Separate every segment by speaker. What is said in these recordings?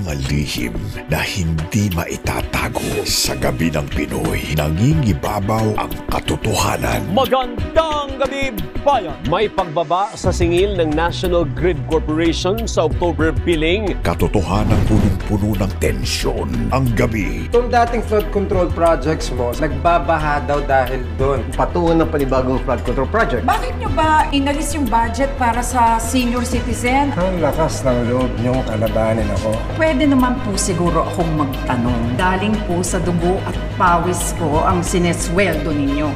Speaker 1: mga lihim na hindi maitatago. Sa gabi ng Pinoy, nangingibabaw ang katotohanan.
Speaker 2: Magandang gabi, bayan! May pagbaba sa singil ng National Grid Corporation sa October billing.
Speaker 1: Katotohanan punong-puno ng tensyon. Ang gabi,
Speaker 3: Itong dating flood control projects mo, nagbabaha daw dahil doon.
Speaker 4: Patungan ng panibagong flood control project.
Speaker 5: Bakit nyo ba inalis yung budget para sa senior citizen?
Speaker 3: Ang lakas ng loob niyong kalabanin ako.
Speaker 5: Pwede naman po siguro akong magtanong. Daling po sa dugo at pawis ko ang sinesweldo ninyo.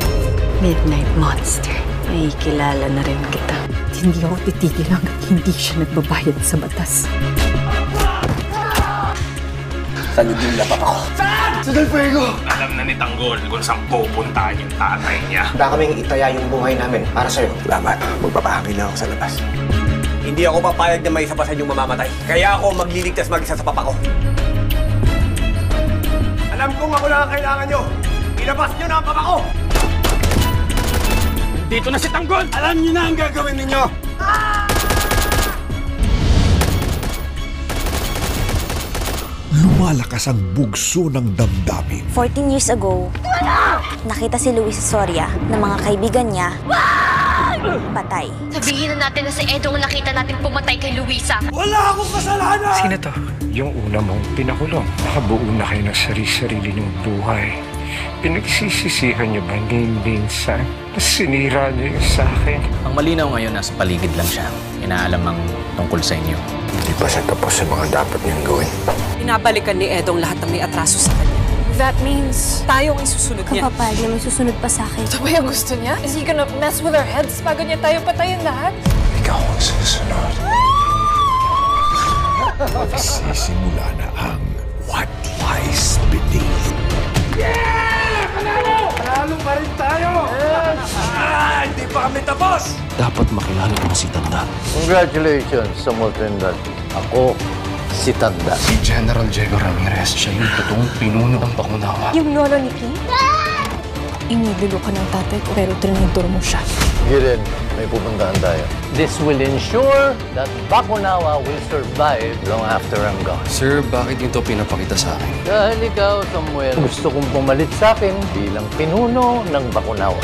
Speaker 6: Midnight Monster. May kilala na rin kita.
Speaker 7: Hindi ako titigil hanggat hindi siya nagbabayad sa batas.
Speaker 4: Saan yung lapat ako? Saan? Sa Del Fuego!
Speaker 8: Alam na ni Tanggol kung saan pupuntahan yung tatay niya.
Speaker 4: Handa kaming itaya yung buhay namin para sa'yo. Salamat. Magpapahangin lang ako sa labas. Hindi ako papayag na may isa pa sa inyong mamamatay. Kaya ako magliligtas mag-isa sa papa ko. Alam kong ako lang ang kailangan nyo. Ilabas nyo na ang papa ko!
Speaker 8: Dito na si Tanggol!
Speaker 4: Alam nyo na ang gagawin ninyo!
Speaker 1: lumalakas ang bugso ng damdamin.
Speaker 9: 14 years ago, nakita si Luis Soria ng mga kaibigan niya patay.
Speaker 10: Sabihin na natin na si Edong nakita natin pumatay kay Luisa.
Speaker 4: Wala akong kasalanan!
Speaker 11: Sino to? Yung una mong pinakulong. Nakabuo na kayo ng sarili niyong buhay. Pinagsisisihan niyo ba ni minsan na sinira niyo yung sa akin?
Speaker 12: Ang malinaw ngayon, nasa paligid lang siya. Inaalam ang tungkol sa inyo.
Speaker 4: Hindi pa siya tapos sa mga dapat niyang gawin.
Speaker 7: Pinabalikan ni Edong lahat ng may atraso sa kanya. That means tayo ang isusunod niya.
Speaker 9: Kapapayag na may susunod pa sa akin.
Speaker 6: Ito ba yung gusto niya? Is he gonna mess with our heads bago niya tayo patayin lahat?
Speaker 4: Ikaw ang susunod.
Speaker 1: Magsisimula na ang What Lies Beneath.
Speaker 4: Panalo pa rin tayo! Hindi pa kami tapos!
Speaker 12: Dapat makilala mo si Tanda.
Speaker 4: Congratulations sa Multindal. Ako, si Tanda.
Speaker 11: Si General Diego Ramirez, siya yung totoong pinuno ng Bakunawa.
Speaker 6: Yung lolo ni King? Inidulo ka ng tatay ko pero trinidor mo siya.
Speaker 4: Giren, may pupuntahan tayo. This will ensure that Bakunawa will survive long after I'm gone.
Speaker 12: Sir, bakit yung to pinapakita sa akin?
Speaker 4: Dahil ikaw, Samuel, gusto kong pumalit sa akin bilang pinuno ng Bakunawa.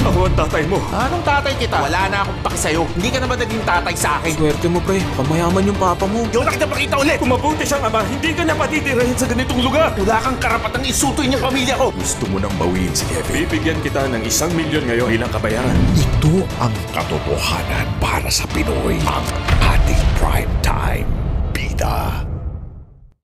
Speaker 8: Ako ang tatay mo.
Speaker 12: Anong tatay kita? Wala na akong paki sa'yo. Hindi ka naman naging tatay sa akin.
Speaker 8: Swerte mo, pre. Pamayaman yung papa mo. Hindi ko na kita pakita ulit. Kung mabuti siyang ama, hindi ka niya patitirahin sa ganitong lugar.
Speaker 12: Wala kang karapatang isutoy niyang pamilya ko.
Speaker 1: Gusto mo nang bawiin si Kevin?
Speaker 8: Bibigyan kita ng 1 milyon ngayon bilang kabayaran.
Speaker 1: Ito ang katotohanan para sa Pinoy. Ang ating primetime bida.